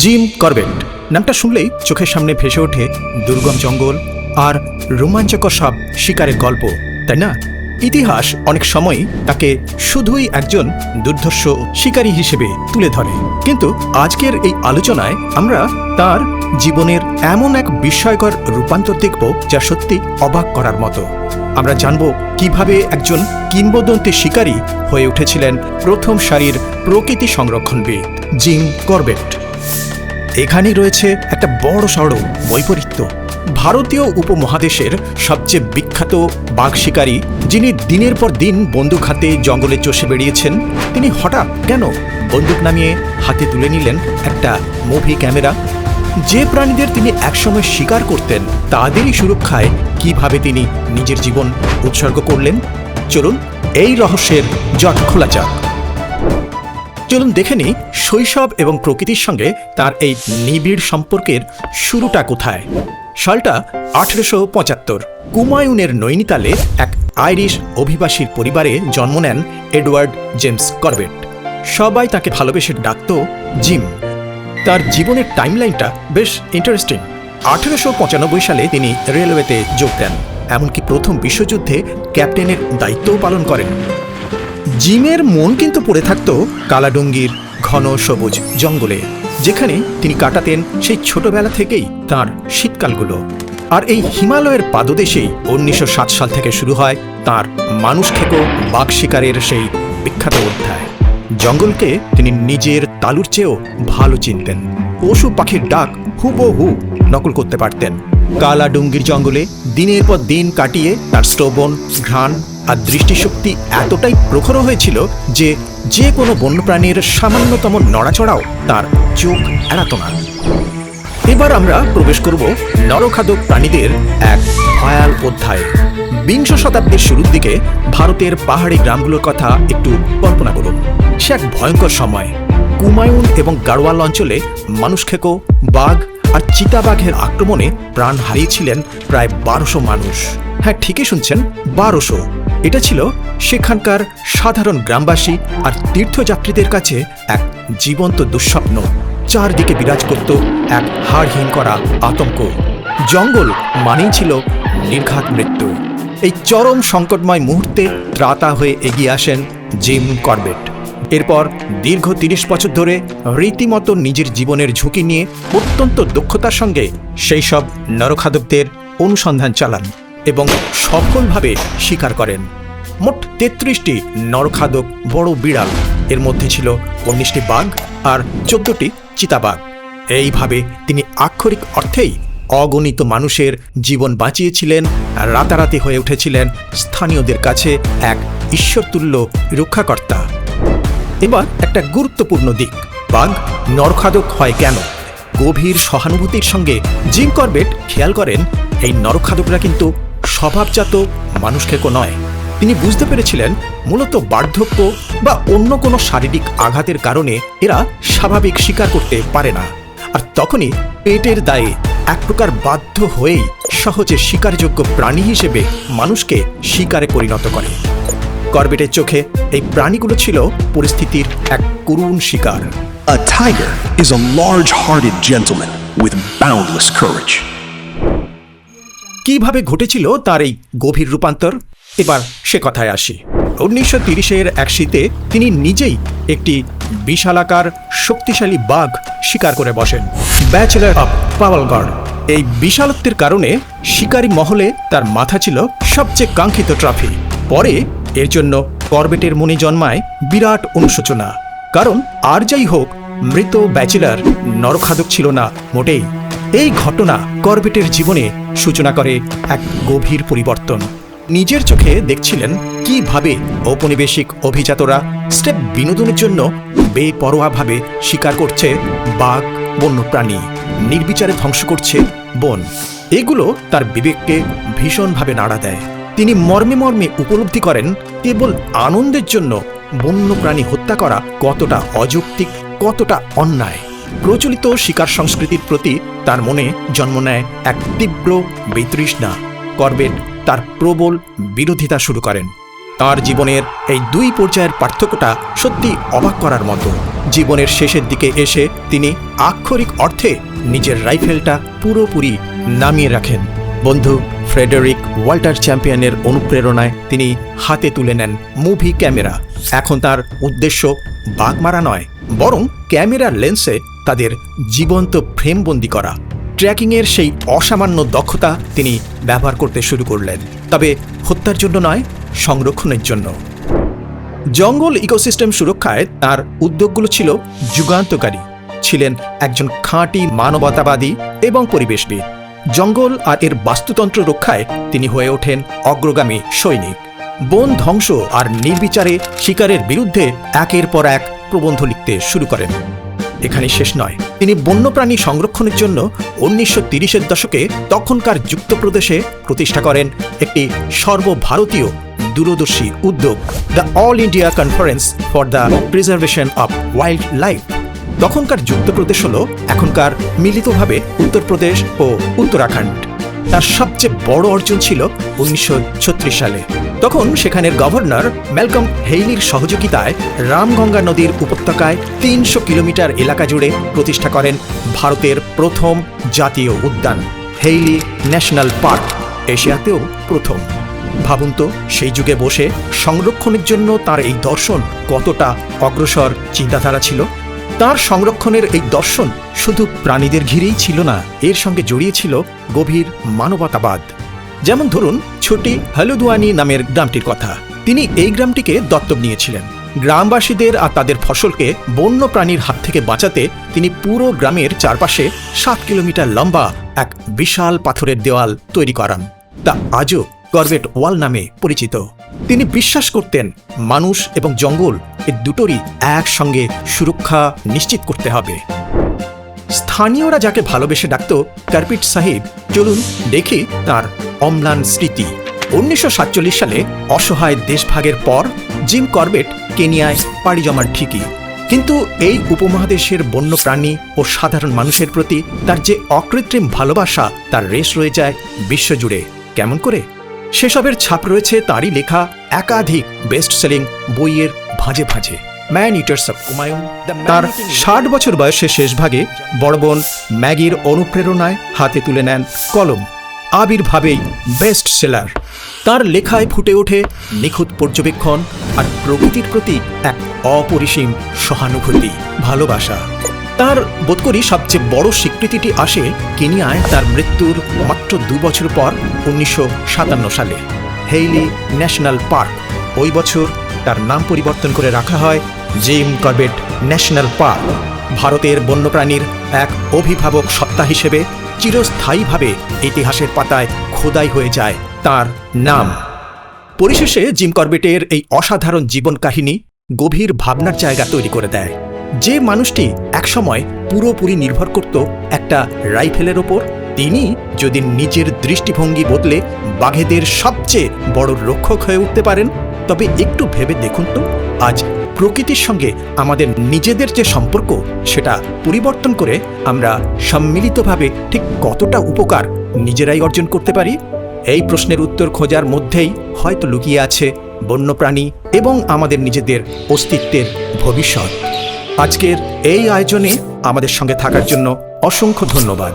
Jim Corbett নামটা শুনলেই চোখের সামনে ভেসে ওঠে দুর্গম জঙ্গল আর রোমাঞ্চকর সব শিকারের গল্প, তাই না? ইতিহাস অনেক সময় তাকে শুধুই একজন দুর্ধর্ষ শিকারী হিসেবে তুলে ধরে, কিন্তু আজকের এই আলোচনায় আমরা তার জীবনের এমন এক বিস্ময়কর রূপান্তর দেখব যা সত্যি অবাক করার মতো। আমরা জানব কিভাবে একজন কিংবদন্তি শিকারী হয়ে উঠেছিলেন প্রথম সারির প্রকৃতি সংরক্ষণবিদ জিম করবেট। এখানেই রয়েছে একটা বড় সড় বৈপরীত্য। ভারতীয় উপমহাদেশের সবচেয়ে বিখ্যাত বাঘ শিকারী, যিনি দিনের পর দিন বন্দুক হাতে জঙ্গলে চষে বেরিয়েছেন, তিনি হঠাৎ কেন বন্দুক নামিয়ে হাতে তুলে নিলেন একটা মুভি ক্যামেরা? যে প্রাণীদের তিনি একসময় শিকার করতেন তাদেরই সুরক্ষায় কিভাবে তিনি নিজের জীবন উৎসর্গ করলেন? চলুন এই রহস্যের জট খোলা যাক। চলুন দেখে নিই শৈশব এবং প্রকৃতির সঙ্গে তার এই নিবিড় সম্পর্কের শুরুটা কোথায়। সালটা 1875। কুমায়ুনের নৈনিতালে এক আইরিশ অভিবাসীর পরিবারে জন্ম নেন এডওয়ার্ড জেমস করবেট। সবাই তাকে ভালোবেসে ডাকত জিম। তার জীবনের টাইমলাইনটা বেশ ইন্টারেস্টিং। 1895 সালে তিনি রেলওয়েতে যোগ দেন, এমনকি প্রথম বিশ্বযুদ্ধে ক্যাপ্টেনের দায়িত্বও পালন করেন। জিমের মন কিন্তু পড়ে থাকত কালাডুঙ্গির ঘন সবুজ জঙ্গলে, যেখানে তিনি কাটাতেন সেই ছোটবেলা থেকেই তার শীতকালগুলো। আর এই হিমালয়ের পাদদেশেই 1907 সাল থেকে শুরু হয় তার মানুষ খেকো বাঘ শিকারের সেই বিখ্যাত অধ্যায়। জঙ্গলকে তিনি নিজের তালুর চেয়েও ভালো চিনতেন। পশু পাখির ডাক হুবহু নকল করতে পারতেন। কালাডুঙ্গির জঙ্গলে দিনের পর দিন কাটিয়ে তার শ্রবণ, ঘ্রাণ আর দৃষ্টিশক্তি এতটাই প্রখর হয়েছিল যে যে কোনো বন্যপ্রাণীর সামান্যতম নড়াচড়াও তার চোখ এড়াত না। এবার আমরা প্রবেশ করব নরখাদক প্রাণীদের এক ভয়াল অধ্যায়ে। বিংশ শতাব্দীর শুরুর দিকে ভারতের পাহাড়ি গ্রামগুলোর কথা একটু কল্পনা করুন। সে এক ভয়ঙ্কর সময়। কুমায়ুন এবং গাড়োয়াল অঞ্চলে মানুষ খেকো বাঘ আর চিতাবাঘের আক্রমণে প্রাণ হারিয়েছিলেন প্রায় 1200 মানুষ। হ্যাঁ, ঠিকই শুনছেন, 1200। এটা ছিল সেখানকার সাধারণ গ্রামবাসী আর তীর্থযাত্রীদের কাছে এক জীবন্ত দুঃস্বপ্ন। চারদিকে বিরাজ করত এক হাড়হীন করা আতঙ্ক। জঙ্গল মানেই ছিল নির্ঘাত মৃত্যু। এই চরম সংকটময় মুহূর্তে ত্রাতা হয়ে এগিয়ে আসেন জিম করবেট। এরপর দীর্ঘ 30 বছর ধরে রীতিমতো নিজের জীবনের ঝুঁকি নিয়ে অত্যন্ত দক্ষতার সঙ্গে সেই সব নরখাদকদের অনুসন্ধান চালান এবং সফলভাবে শিকার করেন। মোট 33টি নরখাদক বড় বিড়াল, এর মধ্যে ছিল 19টি বাঘ আর 14টি চিতাবাঘ। এইভাবে তিনি আক্ষরিক অর্থেই অগণিত মানুষের জীবন বাঁচিয়েছিলেন আর রাতারাতি হয়ে উঠেছিলেন স্থানীয়দের কাছে এক ঈশ্বরতুল্য রক্ষাকর্তা। এবার একটা গুরুত্বপূর্ণ দিক, বাঘ নরখাদক হয় কেন? গভীর সহানুভূতির সঙ্গে জিম করবেট খেয়াল করেন এই নরখাদকরা কিন্তু স্বভাবজাত মানুষ খেকো নয়। তিনি বুঝতে পেরেছিলেন মূলত বার্ধক্য বা অন্য কোনো শারীরিক আঘাতের কারণে এরা স্বাভাবিক শিকার করতে পারে না, আর তখনই পেটের দায়ে এক প্রকার বাধ্য হয়েই সহজে শিকারযোগ্য প্রাণী হিসেবে মানুষকে শিকারে পরিণত করে। করবেটের চোখে এই প্রাণীগুলো ছিল পরিস্থিতির এক করুণ শিকার। A tiger is a large-hearted gentleman with boundless courage. কিভাবে ঘটেছিল তার এই গভীর রূপান্তর? এবার সে কথায় আসি। 1930-এর এক শীতে তিনি নিজেই একটি বিশালাকার শক্তিশালী বাঘ শিকার করে বসেন, ব্যাচেলর অফ পাওয়ালগড়। এই বিশালত্বের কারণে শিকারী মহলে তার মাথা ছিল সবচেয়ে কাঙ্ক্ষিত ট্রফি। পরে এর জন্য করবেটের মনে জন্মায় বিরাট অনুশোচনা, কারণ আর যাই হোক মৃত ব্যাচেলর নরখাদক ছিল না মোটেই। এই ঘটনা করবেটের জীবনে সূচনা করে এক গভীর পরিবর্তন। নিজের চোখে দেখছিলেন কিভাবে ঔপনিবেশিক অভিজাতরা স্টেপ বিনোদনের জন্য বেপরোয়াভাবে শিকার করছে বাঘ, বন্যপ্রাণী, নির্বিচারে ধ্বংস করছে বন। এগুলো তার বিবেককে ভীষণভাবে নাড়া দেয়। তিনি মর্মে মর্মে উপলব্ধি করেন কেবল আনন্দের জন্য বন্যপ্রাণী হত্যা করা কতটা অযৌক্তিক, কতটা অন্যায়। প্রচলিত শিকার সংস্কৃতির প্রতি তার মনে জন্ম নেয় এক তীব্র বিতৃষ্ণা। করবেট তার প্রবল বিরোধিতা শুরু করেন। তার জীবনের এই দুই পর্যায়ের পার্থক্যটা সত্যি অবাক করার মতো। জীবনের শেষের দিকে এসে তিনি আক্ষরিক অর্থে নিজের রাইফেলটা পুরোপুরি নামিয়ে রাখেন। বন্ধু ফ্রেডেরিক ওয়াল্টার চ্যাম্পিয়নের অনুপ্রেরণায় তিনি হাতে তুলে নেন মুভি ক্যামেরা। এখন তার উদ্দেশ্য বাঘ মারা নয়, বরং ক্যামেরার লেন্সে তাদের জীবন্ত ফ্রেমবন্দি করা। ট্র্যাকিংয়ের সেই অসামান্য দক্ষতা তিনি ব্যবহার করতে শুরু করলেন, তবে হত্যার জন্য নয়, সংরক্ষণের জন্য। জঙ্গল ইকোসিস্টেম সুরক্ষায় তার উদ্যোগগুলো ছিল যুগান্তকারী। ছিলেন একজন খাঁটি মানবতাবাদী এবং পরিবেশবিদ। জঙ্গল আর এর বাস্তুতন্ত্র রক্ষায় তিনি হয়ে ওঠেন অগ্রগামী সৈনিক। বন ধ্বংস আর নির্বিচারে শিকারের বিরুদ্ধে একের পর এক প্রবন্ধ লিখতে শুরু করেন। এখানে শেষ নয়, তিনি বন্যপ্রাণী সংরক্ষণের জন্য 1930-এর দশকে তখনকার যুক্তপ্রদেশে প্রতিষ্ঠা করেন একটি সর্বভারতীয় দূরদর্শী উদ্যোগ, the all India conference for the preservation of wild life. তখনকার যুক্তপ্রদেশ হল এখনকার মিলিতভাবে উত্তরপ্রদেশ ও উত্তরাখণ্ড। তার সবচেয়ে বড় অর্জন ছিল 1936 সালে। তখন সেখানের গভর্নর ম্যালকম হেইলির সহযোগিতায় রামগঙ্গা নদীর উপত্যকায় 300 কিলোমিটার এলাকা জুড়ে প্রতিষ্ঠা করেন ভারতের প্রথম জাতীয় উদ্যান, হেইলি ন্যাশনাল পার্ক, এশিয়াতেও প্রথম। ভাবুন তো, সেই যুগে বসে সংরক্ষণের জন্য তার এই দর্শন কতটা অগ্রসর চিন্তাধারা ছিল। তার সংরক্ষণের এই দর্শন শুধু প্রাণীদের ঘিরেই ছিল না, এর সঙ্গে জড়িয়ে ছিল গভীর মানবতাবাদ। যেমন ধরুন ছোটি হলুদওয়ানি নামের গ্রামটির কথা। তিনি এই গ্রামটিকে দত্তক নিয়েছিলেন। গ্রামবাসীদের আর তাদের ফসলকে বন্য প্রাণীর হাত থেকে বাঁচাতে তিনি পুরো গ্রামের চারপাশে 7 কিলোমিটার লম্বা এক বিশাল পাথরের দেওয়াল তৈরি করান। তা আজও করবেট ওয়াল নামে পরিচিত। তিনি বিশ্বাস করতেন মানুষ এবং জঙ্গল এ দুটোরই একসঙ্গে সুরক্ষা নিশ্চিত করতে হবে। স্থানীয়রা যাকে ভালোবেসে ডাকত কার্পিট সাহিব, চলুন দেখি তার অম্লান স্মৃতি। 1947 সালে অসহায় দেশভাগের পর জিম করবেট কেনিয়ায় পাড়ি জমান ঠিকই, কিন্তু এই উপমহাদেশের বন্যপ্রাণী ও সাধারণ মানুষের প্রতি তার যে অকৃত্রিম ভালোবাসা, তার রেশ রয়ে যায় বিশ্বজুড়ে। কেমন করে? সেসবের ছাপ রয়েছে তারই লেখা একাধিক বেস্ট সেলিং বইয়ের ভাঁজে ভাঁজে। Man eaters of Humayun. তার 60 বছর বয়সের শেষ ভাগে বড় বোন ম্যাগির অনুপ্রেরণায় হাতে তুলে নেন কলম, আবির্ভাবেই বেস্ট সেলার। তার লেখায় ফুটে ওঠে নিখুঁত পর্যবেক্ষণ আর প্রকৃতির প্রতি এক অপরিসীম সহানুভূতি, ভালোবাসা। তার বোধ করি সবচেয়ে বড় স্বীকৃতিটি আসে কেনিয়ায় তার মৃত্যুর মাত্র 2 বছর পর 1957 সালে। হেইলি ন্যাশনাল পার্ক, ওই বছর তার নাম পরিবর্তন করে রাখা হয় জিম করবেট ন্যাশনাল পার্ক। ভারতের বন্যপ্রাণীর এক অভিভাবক সত্তা হিসেবে চিরস্থায়ীভাবে ইতিহাসের পাতায় খোদাই হয়ে যায় তার নাম। পরিশেষে জিম করবেটের এই অসাধারণ জীবন কাহিনী গভীর ভাবনার জায়গা তৈরি করে দেয়। যে মানুষটি একসময় পুরোপুরি নির্ভর করত একটা রাইফেলের ওপর, তিনি যদি নিজের দৃষ্টিভঙ্গি বদলে বাঘেদের সবচেয়ে বড় রক্ষক হয়ে উঠতে পারেন, তবে একটু ভেবে দেখুন তো, আজ প্রকৃতির সঙ্গে আমাদের নিজেদের যে সম্পর্ক, সেটা পরিবর্তন করে আমরা সম্মিলিতভাবে ঠিক কতটা উপকার নিজেরাই অর্জন করতে পারি। এই প্রশ্নের উত্তর খোঁজার মধ্যেই হয়তো লুকিয়ে আছে বন্যপ্রাণী এবং আমাদের নিজেদের অস্তিত্বের ভবিষ্যৎ। আজকের এই আয়োজনে আমাদের সঙ্গে থাকার জন্য অসংখ্য ধন্যবাদ।